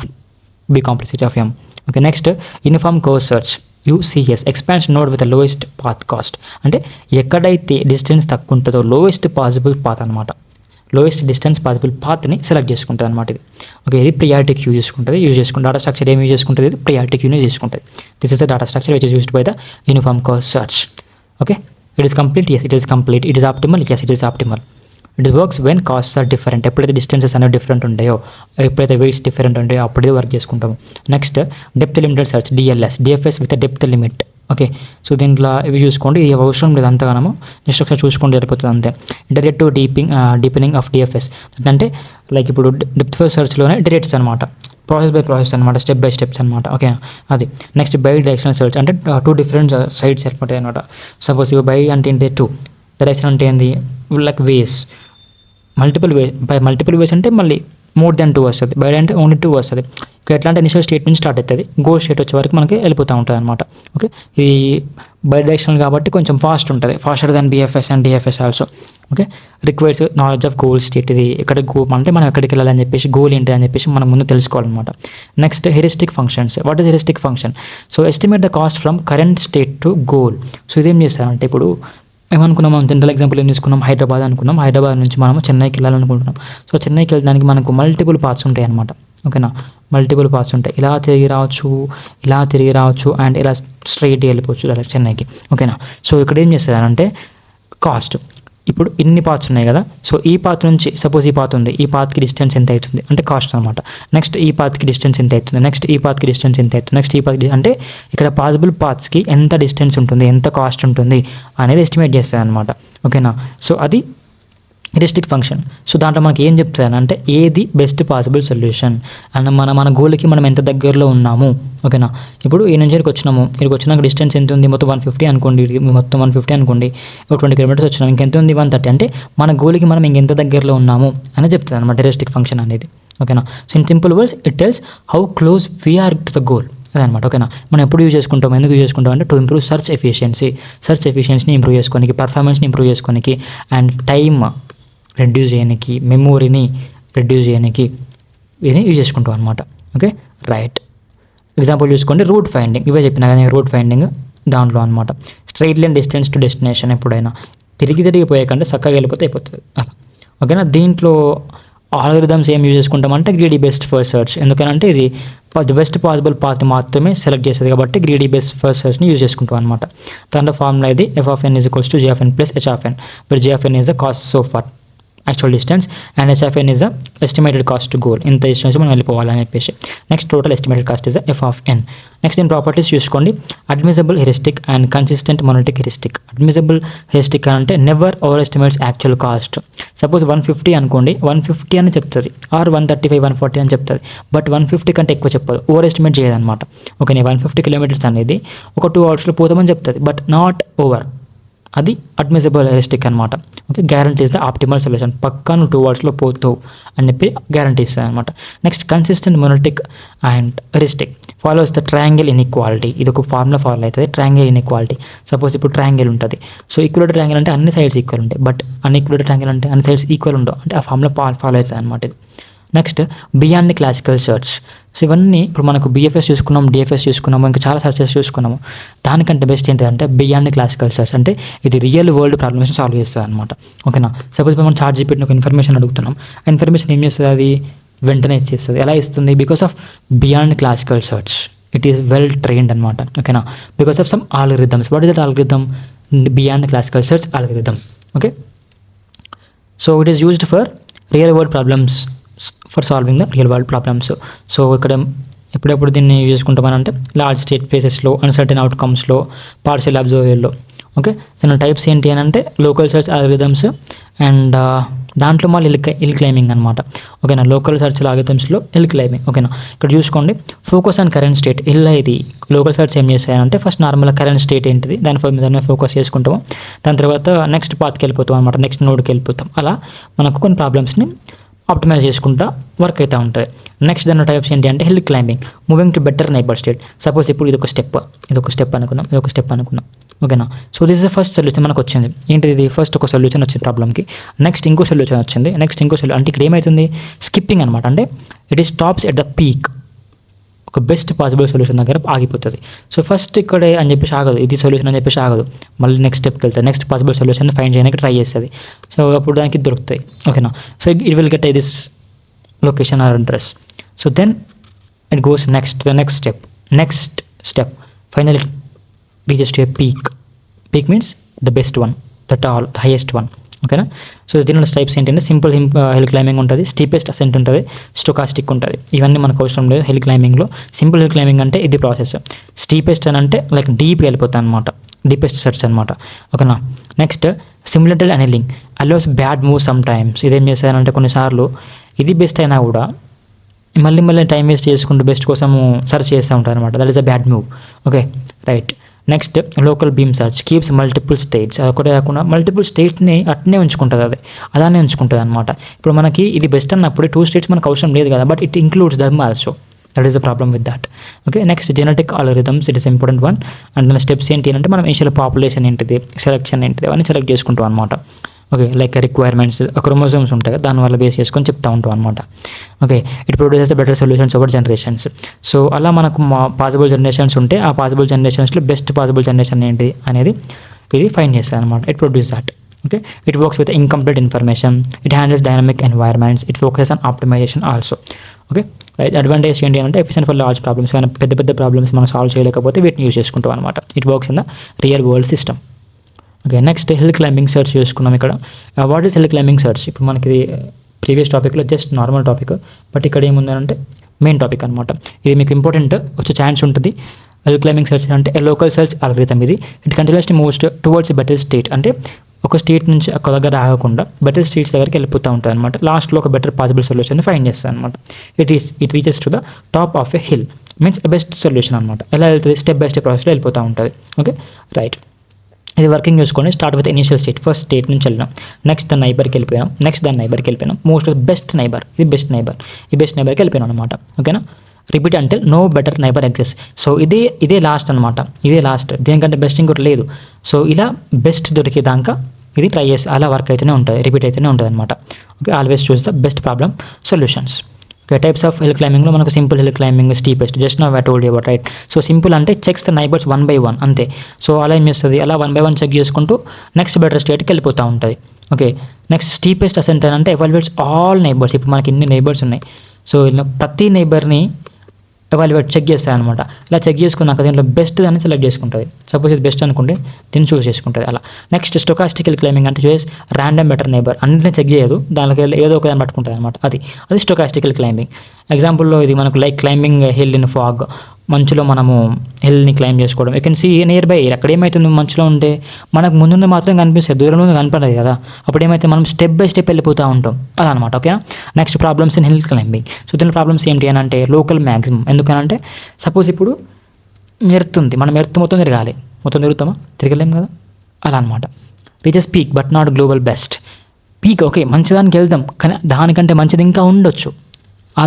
B complexity of M. Okay, next uniform cost search UCS expands node with the lowest path cost. అంటే ఎక్కడైతే distance తక్కువ ఉంటుందో lowest possible path అనమాట, lowest distance possible పాత్ని select చేసుకుంటుంది అనమాట ఇది. Okay, ఇది priority queue use చేసుకుంటుంది. డేటా స్ట్రక్చర్ ఏమి యూజ్ చేసుకుంటుంది, ఇది ప్రియారిటీ క్యూని యూజ్ చేసుకుంటుంది. This is the data structure which is used by the uniform cost search. Okay, it is complete, yes it is complete. It is optimal, yes it is optimal. It works when costs are different. ఎప్పుడైతే distances అనేవి different ఉంటాయో, ఎప్పుడైతే weights different ఉంటాయో అప్పుడే work చేసుకుంటాము. Next depth limited search DLS DFS with depth limit. Okay. So దీంట్లో ఇవి చూసుకోండి, ఇవి అవసరం లేదు అంతగానము, జస్ట్ ఒకసారి చూసుకోండి సరిపోతుంది అంతే. డైరెక్ట్ డీపెనింగ్ ఆఫ్ డిఎఫ్ఎస్ అంటే లైక్ ఇప్పుడు డెప్త్ ఫస్ట్ సెర్చ్లోనే డైరెక్ట్స్ అనమాట, ప్రాసెస్ బై ప్రాసెస్ అనమాట, స్టెప్ బై స్టెప్స్ అనమాట. ఓకే, అది. నెక్స్ట్ బై డైరెక్షనల్ సెర్చ్ అంటే 2 డిఫరెంట్ సైడ్స్ ఏర్పడతాయి అనమాట. సపోజ్ ఇవి బై అంటే ఏంటి 2, డైరెక్షన్ అంటే ఏంది లైక్ వేస్, మల్టిపుల్ వేస్ అంటే మళ్ళీ మోర్ దెన్ 2 వస్తుంది, బై అంటే ఓన్లీ 2 వస్తుంది. ఇక్కడ ఎట్లా అంటే ఇనిషియల్ స్టేట్ నుంచి స్టార్ట్ అవుతుంది, గోల్ స్టేట్ వచ్చే వరకు మనకి వెళ్ళిపోతూ ఉంటుంది అనమాట. ఓకే, ఇది బై డైరెక్షనల్ కాబట్టి కొంచెం ఫాస్ట్ ఉంటుంది, faster than BFS and DFS also. Okay, requires knowledge of goal state, ఇది ఎక్కడ అంటే మనం ఎక్కడికి వెళ్ళాలని చెప్పేసి, గోల్ ఏంటి అని చెప్పేసి మనం ముందు తెలుసుకోవాలన్నమాట. Next heuristic functions. What is heuristic function? So estimate the cost from current state to goal. So ఇదేం చేస్తారంటే ఇప్పుడు ఏమనుకున్నాం, మనం జనరల్ ఎగ్జాంపుల్ ఏం తీసుకున్నాం, హైదరాబాద్ అనుకున్నాం, హైదరాబాద్ నుంచి మనం చెన్నైకి వెళ్ళాలనుకుంటున్నాం. సో చెన్నైకి వెళ్ళడానికి మనకు మల్టిపుల్ పాత్స్ ఉంటాయి అనమాట. ఓకేనా, మల్టిపుల్ పాత్స్ ఉంటాయి, ఇలా తిరిగి రావచ్చు అండ్ ఇలా స్ట్రైట్గా వెళ్ళిపోవచ్చు డైరెక్ట్ చెన్నైకి. ఓకేనా, సో ఇక్కడ ఏం చేస్తారంటే కాస్ట్, ఇప్పుడు ఇన్ని పాత్స్ ఉన్నాయి కదా, సో ఈ పాత్ నుంచి సపోజ్ ఈ పాత్ ఉంది, ఈ పాత్కి డిస్టెన్స్ ఎంత అవుతుంది అంటే కాస్ట్ అనమాట. నెక్స్ట్ ఈ పాత్కి డిస్టెన్స్ ఎంత అవుతుంది, నెక్స్ట్ ఈ పాత్కి డిస్టెన్స్ ఎంత అవుతుంది, నెక్స్ట్ ఈ పాత్కి అంటే ఇక్కడ పాసిబుల్ పాత్స్కి ఎంత డిస్టెన్స్ ఉంటుంది, ఎంత కాస్ట్ ఉంటుంది అనేది ఎస్టిమేట్ చేస్తుంది అనమాట. ఓకేనా, సో అది హెరిస్టిక్ ఫంక్షన్. సో దాంట్లో మనకి ఏం చెప్తానంటే ఏది బెస్ట్ పాసిబుల్ సొల్యూషన్ అండ్ మన గోల్కి మనం ఎంత దగ్గరలో ఉన్నాము. ఓకేనా, ఇప్పుడు ఈ నుంచి ఇక్కడికి వచ్చినాక డిస్టెన్స్ ఎంత ఉంది, మొత్తం 150 అనుకోండి, మొత్తం 150 అనుకోండి, 20 కిలోమీటర్స్ వచ్చినాం, ఇంకెంత ఉంది 130, అంటే మన గోల్కి మనం ఇంకెంత దగ్గరలో ఉన్నాము అని చెప్తుంది అనమాట హెరిస్టిక్ ఫంక్షన్ అనేది. ఓకేనా, so in simple words it tells how close we are to the goal అదనమాట. ఓకేనా, మనం ఎప్పుడు యూజ్ చేసుకుంటాం, ఎందుకు యూజ్ చేసుకుంటాం అంటే టు ఇంప్రూవ్ సర్చ్ ఎఫిషియన్సీని ఇంప్రూవ్ చేసుకోనికి, పర్ఫార్మెన్స్ని ఇంప్రూవ్ చేసుకోనికి అండ్ టైమ్ రెడ్యూస్ చేయడానికి, మెమోరీని రెడ్యూస్ చేయడానికి ఇది యూజ్ చేసుకుంటాం అనమాట. Okay, right. ఎగ్జాంపుల్ చూసుకోండి, రూట్ ఫైండింగ్, ఇవే చెప్పినా కానీ రూట్ ఫైండింగ్ దాంట్లో అనమాట. Straight line distance to destination, ఎప్పుడైనా తిరిగిపోయాకంటే చక్కగా వెళ్ళిపోతే అయిపోతుంది అలా. ఓకేనా, దీంట్లో ఆల్గరిథమ్స్ ఏం యూజ్ చేసుకుంటామంటే గ్రీడీ బెస్ట్ ఫస్ట్ సెర్చ్, ఎందుకంటే ఇది ది బెస్ట్ పాసిబుల్ పాత్ మాత్రమే సెలెక్ట్ చేస్తుంది కాబట్టి గ్రీడీ బెస్ట్ ఫస్ట్ సెర్చ్ని యూజ్ చేసుకుంటాం అనమాట. దాంట్లో ఫార్ములా ఇది f(n) = g(n) + h(n), where g(n) is the cost so far actual distance and h(n) is the estimated cost to goal, ఇంత డిస్టెన్స్ మనం వెళ్ళిపోవాలని చెప్పేసి. Next total estimated cost is the f(n). Next దీని properties చూసుకోండి, admissible heuristic and consistent monotonic heuristic. Admissible heuristic అంటే never over estimates actual cost. Suppose 150 అనుకోండి, 150 అని చెప్తుంది, ఆర్ 135, 140 అని చెప్తుంది, బట్ 150 కంటే ఎక్కువ చెప్పదు, ఓవర్ ఎస్టిమేట్ చేయదన్నమాట. ఓకే, 150 కిలోమీటర్స్ అనేది ఒక 2 అవర్స్లో పోతామని చెప్తుంది, బట్ నాట్ ఓవర్, అది అడ్మిసిబుల్ హెరిస్టిక్ అనమాట. Okay, guarantee is the optimal solution, పక్కా నువ్వు 2 అవర్స్లో పోతావు అని చెప్పి గ్యారంటీ ఇస్తుంది అనమాట. Next consistent monotonic and heuristic follows the triangle inequality. ఇది ఒక ఫార్ములా ఫాలో అవుతుంది, ట్రయాంగిల్ ఇన్ఈక్వాలిటీ. సపోజ్ ఇప్పుడు ట్రయాంగిల్ ఉంటుంది, సో ఈక్వల్ ట్రయాంగిల్ అంటే అన్ని సైడ్స్ ఈక్వల్ ఉంటాయి, బట్ అన్ఈక్వల్ ట్రయాంగిల్ అంటే అన్ని సైడ్స్ ఈక్వల్ ఉండవు, అంటే ఆ ఫార్ములా ఫాలో అవుతుంది అనమాట ఇది. Next beyond classical search. So ఇవన్నీ ఇప్పుడు మనకు బిఎఫ్ఎస్ చూసుకున్నాం, డిఎఫ్ఎస్ చూసుకున్నాము, ఇంకా చాలా సెర్చెస్ చూసుకున్నాము. దానికంటే బెస్ట్ ఏంటంటే బియాండ్ క్లాసికల్ సెర్చ్, అంటే ఇది రియల్ వరల్డ్ ప్రాబ్లమ్స్ని సాల్వ్ చేస్తుంది అనమాట. ఓకేనా, సపోజ్ మనం ChatGPT ఒక ఇన్ఫర్మేషన్ అడుగుతున్నాం, ఆ ఇన్ఫర్మేషన్ ఏం చేస్తుంది, అది వెంటనే ఇచ్చేస్తుంది. ఎలా ఇస్తుంది? Because of beyond classical search, it is well trained అనమాట. ఓకేనా, because of some algorithms. What is that algorithm? Beyond classical search algorithm. Okay, so it is used for real world problems, for solving the real world problems. So ఇక్కడ ఎప్పుడెప్పుడు దీన్ని use చేసుకుంటామని అంటే large state ప్లేసెస్లో, uncertain అవుట్కమ్స్లో, partial అబ్జర్వేర్లో. Okay, so types ఏంటి అని అంటే లోకల్ సెర్చ్ ఆల్గరిథమ్స్ అండ్ దాంట్లో మళ్ళీ హిల్ క్లైంబింగ్ అనమాట. ఓకేనా, లోకల్ సెర్చ్ ఆల్గరిథమ్స్లో హిల్ క్లైంబింగ్. ఓకేనా, ఇక్కడ చూసుకోండి, ఫోకస్ ఆన్ కరెంట్ స్టేట్. ఇది లోకల్ సెర్చ్ ఏం చేస్తాయంటే ఫస్ట్ నార్మల్గా కరెంట్ స్టేట్ ఏంటిది దాని ఫోకస్ చేసుకుంటాము, దాని తర్వాత నెక్స్ట్ పాత్కి వెళ్ళిపోతాం అనమాట, నెక్స్ట్ నోడ్కి వెళ్ళిపోతాం. అలా మనకు కొన్ని ప్రాబ్లమ్స్ని ఆప్టిమైజ్ చేసుకుంటా వర్క్ అవుతూ ఉంటుంది. నెక్స్ట్ దాని టైప్స్ ఏంటి అంటే hill climbing, moving to better neighbour state. Suppose ఇప్పుడు ఇదొక స్టెప్ అనుకున్నాం. ఓకేనా, so this is the first solution మనకు వచ్చింది. ఏంటిది? ఫస్ట్ ఒక సొల్యూషన్ వచ్చింది ప్రాబ్లమ్కి, నెక్స్ట్ ఇంకో సొల్యూషన్ వచ్చింది, నెక్స్ట్ ఇంకో సొల్యూషన్. అంటే ఇక్కడ ఏమవుతుంది? స్కిప్పింగ్ అనమాట, అంటే it is stops at the peak, ఒక బెస్ట్ పాసిబుల్ సొల్యూషన్ దగ్గర ఆగిపోతుంది. సో ఫస్ట్ ఇక్కడే అని చెప్పేసి ఆగదు, ఇది సొల్యూషన్ అని చెప్పేసి ఆగదు, మళ్ళీ నెక్స్ట్ స్టెప్కి వెళ్తుంది, నెక్స్ట్ పాసిబుల్ సొల్యూషన్ ఫైండ్ చేయడానికి ట్రై చేస్తుంది. సో అప్పుడు దానికి దొరుకుతాయి. ఓకేనా, so it will get this location or address. So then it goes next step final reaches to a peak. Peak means the best one, the highest one. ఓకేనా. So దీనిలో types ఏంటంటే simple hill climbing ఉంటుంది, steepest assigned ఉంటుంది, stochastic ఉంటుంది. ఇవన్నీ మనకు అవసరం లేదు హిల్ క్లైంబింగ్లో. సింపుల్ హిల్ క్లైంబింగ్ అంటే ఇది ప్రాసెస్. స్టీపెస్ట్ అని అంటే లైక్ డీప్ వెళ్ళిపోతాయి అనమాట, డీపెస్ట్ సెర్చ్ అనమాట. ఓకేనా. Next simulated annealing allows bad move some times. ఇదేం చేశారంటే కొన్నిసార్లు ఇది బెస్ట్ అయినా కూడా మళ్ళీ టైం వేస్ట్ చేసుకుంటూ బెస్ట్ కోసం సెర్చ్ చేస్తూ ఉంటారు అనమాట. That is a bad move. Okay right. Next local beam search keeps multiple states. ఒకటే కాకుండా మల్టిపుల్ స్టేట్ని అట్నే ఉంచుకుంటుంది, అలానే ఉంచుకుంటుంది అనమాట. ఇప్పుడు మనకి ఇది బెస్ట్ అన్నప్పుడు 2 స్టేట్స్ మనకు అవసరం లేదు కదా, but it includes them also. That is the problem with that. Okay. Next genetic algorithms, it is important one. And దాని స్టెప్స్ ఏంటి అంటే మనం ఇనిషియల్ పాపులేషన్ ఏంటిది, సెలెక్షన్ ఏంటిది, అవన్నీ సెలెక్ట్ చేసుకుంటాం అనమాట. ఓకే. లైక్ రిక్వైర్మెంట్స్ క్రోమోజోమ్స్ ఉంటాయి, దానివల్ల బేస్ చేసుకొని చెప్తా ఉంటాం అనమాట. Okay. It produces the better solutions over generations. So అలా మనకు పాసిబుల్ జనరేషన్స్ ఉంటే ఆ పాసిబుల్ జనరేషన్స్లో బెస్ట్ పాసిబుల్ జనరేషన్ ఏంటి అనేది ఇది ఫైండ్ చేస్తుంది అనమాట. It produce that. Okay. It works with incomplete information, it handles dynamic environments, it focus on optimization also. Okay right. Advantage ఏంటి అంటే ఎఫిషియెంట్ ఫర్ లార్జ్ ప్రాబ్లమ్స్, ఏమైనా పెద్ద ప్రాబ్లమ్స్ మనం సాల్వ్ చేయలేకపోతే వీటిని యూజ్ చేసుకుంటాం అనమాట. It works in the real world system. Okay. Next hill climbing search చేసుకున్నాం ఇక్కడ. What is hill climbing search? ఇప్పుడు మనకి ప్రీవియస్ టాపిక్లో జస్ట్ నార్మల్ టాపిక్, బట్ ఇక్కడ ఏముందంటే మెయిన్ టాపిక్ అనమాట. ఇది మీకు ఇంపార్టెంట్ వచ్చే ఛాన్స్ ఉంటుంది. హిల్ క్లైంబింగ్ సర్చ్ అంటే లోకల్ సర్చ్ అల్గోరిథం ఇది. It continuously moves towards better state. అంటే ఒక స్టేట్ నుంచి ఒక దగ్గర ఆగకుండా బెటర్ స్టేట్స్ దగ్గరికి వెళ్ళిపోతూ ఉంటుంది అనమాట. లాస్ట్లో ఒక బెటర్ పాసిబుల్ సొల్యూషన్ ఫైండ్ చేస్తుంది అనమాట. It reaches to the top of a hill, means best solution అనమాట. ఎలా వెళ్తుంది, స్టెప్ బై స్టెప్ ప్రాసెస్లో వెళ్ళిపోతూ ఉంటుంది. Okay right. ఇది వర్కింగ్ చూసుకొని start with initial state, first state నుంచి వెళ్ళినాం, నెక్స్ట్ దాని నైబర్కి వెళ్ళిపోయాం, నెక్స్ట్ దాని నైబర్కి వెళ్ళిపోయాం, మోస్ట్ బెస్ట్ నైబర్, ఇది బెస్ట్ నైబర్, ఈ బెస్ట్ నైబర్కి వెళ్ళిపోయాం అనమాట. ఓకేనా. రిపీట్ అంటే no better neighbour exist. So ఇదే లాస్ట్ అనమాట, ఇదే లాస్ట్, దీనికంటే బెస్ట్ ఇంకోటి లేదు. సో ఇలా బెస్ట్ దొరికేదాకా ఇది ట్రై చేసి అలా వర్క్ అయితేనే ఉంటుంది, రిపీట్ అయితేనే ఉంటుంది అనమాట. Okay. Always choose the best problem solutions. Okay. Types of hill క్లైంబింగ్లో మనకు simple hill climbing, steepest, just now I told you about right. So simple అంటే చెక్స్ ద నైబర్స్ 1 by 1 అంతే. సో అలా ఏం చేస్తుంది, అలా 1 by 1 చెక్ చేసుకుంటూ next better స్టేట్కి వెళ్ళిపోతూ ఉంటుంది. ఓకే. నెక్స్ట్ స్టీపెస్ట్ అసెంట్ అంటే ఎవాల్యుయేట్స్ ఆల్ నైబర్స్. ఇప్పుడు మనకి ఇన్ని నైబర్స్ ఉన్నాయి, సో ఇలా ప్రతి నైబర్ని ఎవాల్యుయేట్ చెక్ చేస్తాయి అనమాట. ఇలా చెక్ చేసుకున్నాక దీంట్లో బెస్ట్ అని సెలెక్ట్ చేసుకుంటుంది. సపోజ్ ఇది బెస్ట్ అనుకుంటే దీన్ని చూస్ చేసుకుంటుంది అలా. నెక్స్ట్ స్టొకాస్టికల్ క్లైంబింగ్ అంటే చూసి ర్యాండమ్ బెటర్ నైబర్, అన్నింటినీ చెక్ చేయదు, దానికి ఏదో ఒక దాన్ని పట్టుకుంటుంది అనమాట. అది స్టొకాస్టికల్ క్లైంబింగ్. ఎగ్జాంపుల్లో ఇది మనకు like climbing hill in fog, మంచులో మనము హిల్ని క్లైంబ్ చేసుకోవడం. You can see near by. అక్కడ ఏమవుతుంది, మంచులో ఉంటే మనకు ముందు మాత్రం కనిపిస్తుంది, దూరంలో కనపడదు కదా, అప్పుడు ఏమైతే మనం స్టెప్ బై స్టెప్ వెళ్ళిపోతూ ఉంటాం అలా అనమాట. ఓకేనా. Next problems in hill climbing. So దీని ప్రాబ్లమ్స్ ఏంటి అని అంటే లోకల్ మ్యాక్సిమం. ఎందుకనంటే సపోజ్ ఇప్పుడు ఎర్త్ ఉంది, మనం ఎర్త్ మొత్తం తిరగాలి, మొత్తం తిరుగుతామా, తిరగలేం కదా, అలా అనమాట. Reaches peak but not global best. Peak okay మంచిదానికి వెళ్దాం, కానీ దానికంటే మంచిది ఇంకా ఉండొచ్చు,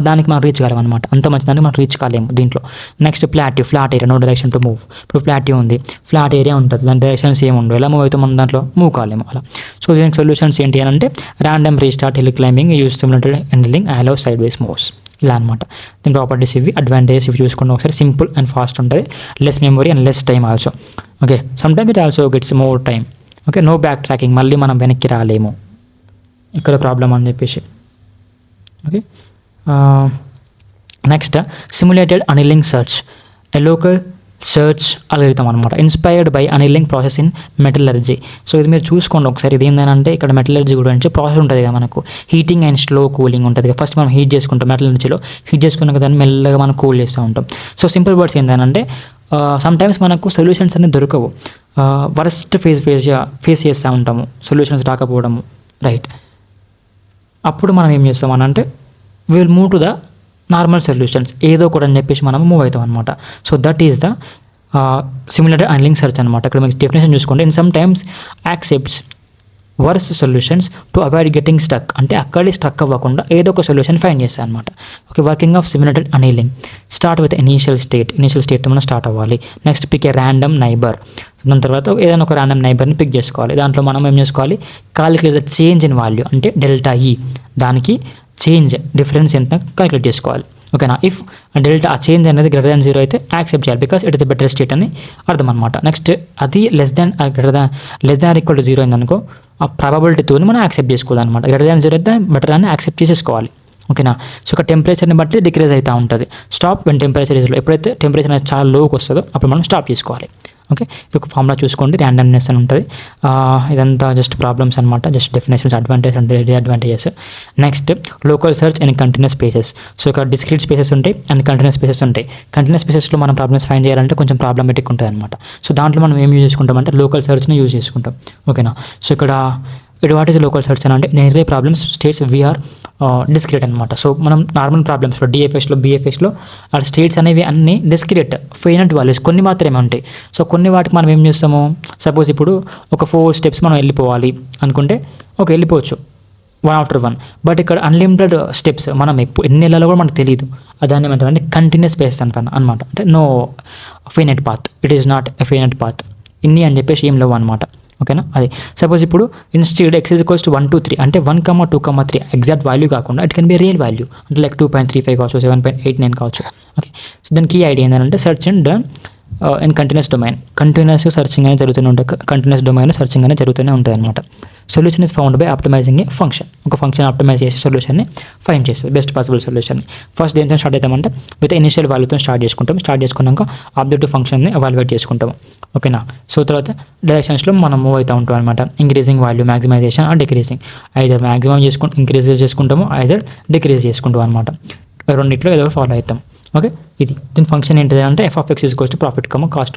దానికి మనం రీచ్ కాలేము అనమాట, అంత మంచిదానికి మనం రీచ్ కాలేము దీంట్లో. Next flat area, no direction to move. ఇప్పుడు ఫ్లాట్ ఉంది, ఫ్లాట్ ఏరియా ఉంటుంది, దాని డైరెక్షన్స్ ఏమి ఉండవు, ఎలా మూవ్ అవుతాం మనం దాంట్లో మూవ్ కాలేము అలా. సో దీనికి సొల్యూషన్స్ ఏంటి అని అంటే random restart hill climbing, use simulated handling, allow side ways moves, ఇలా అనమాట. దీని ప్రాపర్టీస్ ఇవి. అడ్వాంటేజెస్ ఇవి చూసుకుంటే ఒకసారి సింపుల్ అండ్ ఫాస్ట్ ఉంటుంది, less memory and less time also. Okay. Some time it also gets more time. Okay. No back tracking, మళ్ళీ మనం వెనక్కి రాలేము, ఇక్కడ ప్రాబ్లం అని చెప్పేసి. Okay. Next simulated annealing search, a local search algorithm అనమాట, inspired by annealing process in metallurgy. So ఇది మీరు చూసుకోండి ఒకసారి. ఇది ఏంటంటే ఇక్కడ మెటలర్జీ గురించి ప్రాసెస్ ఉంటుంది కదా, మనకు హీటింగ్ అండ్ స్లో కూలింగ్ ఉంటుంది కదా. ఫస్ట్ మనం హీట్ చేసుకుంటాం, మెటలర్జీలో హీట్ చేసుకున్నాక దాన్ని మెల్లగా మనం కూల్ చేస్తూ ఉంటాం. సో సింపుల్ వర్డ్స్ ఏంటంటే సమ్ టైమ్స్ మనకు సొల్యూషన్స్ అన్నీ దొరకవు, వరస్ట్ ఫేస్ చేస్తూ ఉంటాము, సొల్యూషన్స్ రాకపోవడము, రైట్. అప్పుడు మనం ఏం చేస్తామని అంటే will move to the normal solutions, ఏదో ఒకటి అని చెప్పేసి మనం మూవ్ అవుతాం అనమాట. So that is the simulated annealing search అనమాట. ఇక్కడ మీకు డెఫినేషన్ చూసుకోండి. In some times accepts worse solutions to avoid getting stuck, అంటే అక్కడే స్టక్ అవ్వకుండా ఏదో ఒక సొల్యూషన్ ఫైండ్ చేస్తాను అనమాట. Okay. Working of simulated annealing, start with initial state మనం స్టార్ట్ అవ్వాలి. Next pick a random neighbour, దాని తర్వాత ఏదైనా ఒక ర్యాండమ్ నైబర్ని పిక్ చేసుకోవాలి. దాంట్లో మనం ఏం చేసుకోవాలి, calculate the change in value, అంటే డెల్టా ఈ, దానికి చేంజ్ డిఫరెన్స్ ఎంత కాలిక్యులేట్ చేసుకోవాలి. ఓకేనా. ఇఫ్ డెల్టా ఆ చేంజ్ అనేది గ్రేటర్ దాన్ 0 అయితే యాక్సెప్ట్ చేయాలి, because it is the better state అని అర్థం అనమాట. నెక్స్ట్ అది లెస్ దాన్ ఈక్వల్ టు 0 అయిందనుకో, ఆ ప్రాబబిలిటీతో మనం యాక్సెప్ట్ చేసుకోవాలన్నమాట. గ్రేటర్ దాన్ 0 అయితే బెటర్ అని యాక్సెప్ట్ చేసేసుకోవాలి. ఓకేనా. సో ఒక టెంపరేచర్ని బట్టి డిక్రీజ్ అవుతూ ఉంటుంది. Stop when temperature is low, ఎప్పుడైతే టెంపరేచర్ అనేది చాలా లోకి వస్తుందో అప్పుడు మనం స్టాప్ చేసుకోవాలి. ఓకే, ఒక ఫార్ములా చూసుకోండి, ర్యాండమ్నెస్ అని ఉంటుంది. ఇదంతా జస్ట్ ప్రాబ్లమ్స్ అనమాట, just definitions, advantage and disadvantages. Next local search and continuous spaces. So ఇక్కడ డిస్క్రీట్ స్పేసెస్ ఉంటాయి అండ్ కంటిన్యూస్ స్పేసెస్ ఉంటాయి. కంటిన్యూస్ స్పేసెస్లో మనం ప్రాబ్లమ్స్ ఫైండ్ చేయాలంటే కొంచెం ప్రాబ్లమేటిక్ ఉంటుంది అనమాట. సో దాంట్లో మనం ఏం యూజ్ చేసుకుంటామంటే లోకల్ సెర్చ్ని యూజ్ చేసుకుంటాం. ఓకేనా. సో ఇక్కడ వాట్ ఈస్ లోకల్ సెర్చ్ అని అంటే నియర్లీ ప్రాబ్లమ్స్ స్టేట్స్ వీఆర్ డిస్క్రియేట్ అనమాట. సో మనం నార్మల్ ప్రాబ్లమ్స్లో డిఎఫ్ఎస్లో బిఎఫ్ఎస్లో ఆ స్టేట్స్ అనేవి అన్నీ డిస్క్రియేట్ ఫైనట్ వాల్యూస్ కొన్ని మాత్రమే ఉంటాయి. సో కొన్ని వాటికి మనం ఏం చేస్తాము, సపోజ్ ఇప్పుడు ఒక 4 steps మనం వెళ్ళిపోవాలి అనుకుంటే ఓకే వెళ్ళిపోవచ్చు వన్ ఆఫ్టర్ వన్. బట్ ఇక్కడ అన్లిమిటెడ్ స్టెప్స్ మనం ఎన్ని నెలల్లో కూడా మనకు తెలియదు. దాన్ని ఏమంటారంటే కంటిన్యూస్ స్పేస్ అనమాట. అంటే no finite path, it is not a finite path, ఇన్ని అని చెప్పేసి ఏం లేవు అనమాట. ఓకేనా. అది సపోజ్ ఇప్పుడు ఇన్స్టెడ్ x = 1 2 3 అంటే 1 2 3 ఎగ్జాక్ట్ వాల్యూ కాకుండా it can be real value, అంటే లైక్ 2.35 కావచ్చు, 7.89 కావచ్చు. ఓకే. సో దాని కీ ఐడియా ఏంటంటే search and in continuous domain, continuous searching అనేది జరుగుతూనే ఉంటుంది, కంటిన్యూస్ డొమైన్ సర్చింగ్ అనేది జరుగుతూనే ఉంటుంది అనమాట. Solution is found by optimising A function. ఒక ఫంక్షన్ ఆప్టిమైజ్ చేసే సొల్యూషన్ని ఫైండ్ చేస్తుంది, బెస్ట్ పాసిబుల్ సొల్యూషన్ని. ఫస్ట్ దేంతో స్టార్ట్ అవుతామంటే విత్ ఇనిషియల్ వాల్యూతో స్టార్ట్ చేసుకున్నాక ఆబ్జెక్టివ్ ఫంక్షన్ని ఎవాల్యుయేట్ చేసుకుంటాము. ఓకేనా. సో తర్వాత డైరెక్షన్స్లో మనం మూవ్ అవుతూ ఉంటాం అనమాట. Increasing value, maximization or decreasing. Either maximum increase చేసుకుంటాము, ఐదర్ డిక్రీజ్ చేసుకుంటాం అనమాట. రెండిట్లో ఏదో ఫాలో అవుతాం. ఓకే. ఇది దీని ఫంక్షన్ ఏంటిది అంటే f(x) = profit, cost,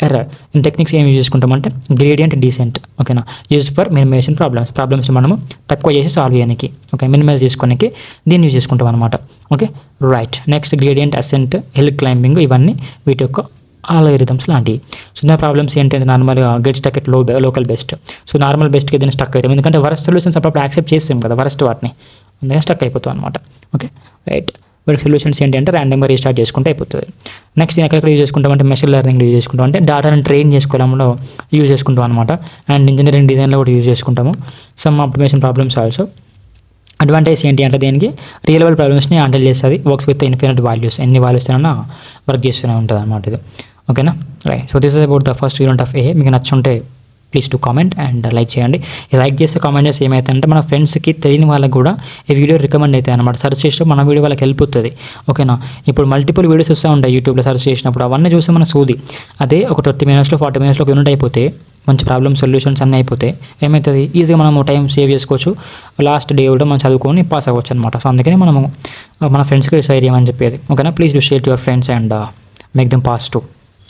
error. In techniques ఏం యూజ్ చేసుకుంటామంటే గ్రేడియంట్ డీసెంట్. ఓకేనా. యూజ్డ్ ఫర్ మినిమైజేషన్ ప్రాబ్లమ్స్ మనము తక్కువ చేసి సాల్వ్ చేయడానికి, ఓకే, మినిమైజ్ చేసుకోనికి దీన్ని యూజ్ చేసుకుంటాం అనమాట. Okay right. Next gradient ascent, hill climbing, ఇవన్నీ వీటి యొక్క ఆల్గరిథమ్స్ లాంటివి. సో దాని ప్రాబ్లమ్స్ ఏంటంటే నార్మల్గా get stuck at local best. So normal బెస్ట్కి ఏదైనా స్టక్ అవుతాం, ఎందుకంటే వరస్ట్ సొల్యూషన్స్ అప్పుడు యాక్సెప్ట్ చేస్తాం కదా వరస్ట్ వాటిని, అందుకని స్టక్ అయిపోతాం అనమాట. Okay right. వీటి సొల్యూషన్స్ ఏంటి అంటే ర్యాండమ్గా రీస్టార్ట్ చేసుకుంటే అయిపోతుంది. నెక్స్ట్ ఎక్కడెక్కడ యూజ్ చేసుకుంటామంటే మెషిన్ లెర్నింగ్లో యూజ్ చేసుకుంటాం, అంటే డేటాను ట్రైన్ చేసుకోవడంలో యూజ్ చేసుకుంటాం అనమాట. అండ్ ఇంజనీరింగ్ డిజైన్లో కూడా యూజ్ చేసుకుంటాము. Some optimisation problems also. Advantage ఏంటి అంటే దీనికి రియల్ వరల్డ్ ప్రాబ్లమ్స్ని హ్యాండిల్ చేస్తుంది, వర్క్స్ విత్ ఇన్ఫినిట్ వాల్యూస్, ఎన్ని వాల్యూస్తోనైనా వర్క్ చేస్తూనే ఉంటుంది అనమాట ఇది. ఓకేనా right. So this is about the first unit of A. మీకు నచ్చుంటే please to comment and like చేయండి. లైక్ చేస్తే కామెంట్ చేస్తే ఏమవుతుందంటే మన ఫ్రెండ్స్కి తెలియని వాళ్ళకి కూడా ఈ వీడియో రికమెండ్ అవుతాయి అనమాట. సర్చ్ చేసినప్పుడు మన వీడియో వాళ్ళకి హెల్ప్ అవుతుంది. ఓకేనా. ఇప్పుడు మల్టిపుల్ వీడియోస్ వస్తూ ఉంటాయి యూట్యూబ్లో సర్చ్ చేసినప్పుడు, అవన్నీ చూస్తే మన సూది. అదే ఒక 30 minutesలో 40 minutesలో యూనిట్ అయిపోతే మంచి ప్రాబ్లమ్ సొల్యూషన్స్ అన్నీ అయిపోతే ఏమవుతుంది, ఈజీగా మనం టైం సేవ్ చేసుకోవచ్చు, లాస్ట్ డే కూడా మనం చదువుకొని పాస్ అవ్వచ్చు అనమాట. సో అందుకని మనము మన ఫ్రెండ్స్కి షేర్ చేయమని చెప్పేది. ఓకేనా. Please do share to your friends and make them pass to.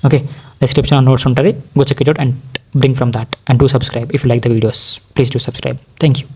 Okay. Description notes ఉంటుంది, go check it out and bring from that, and do subscribe if you like the videos. Please do subscribe. Thank you.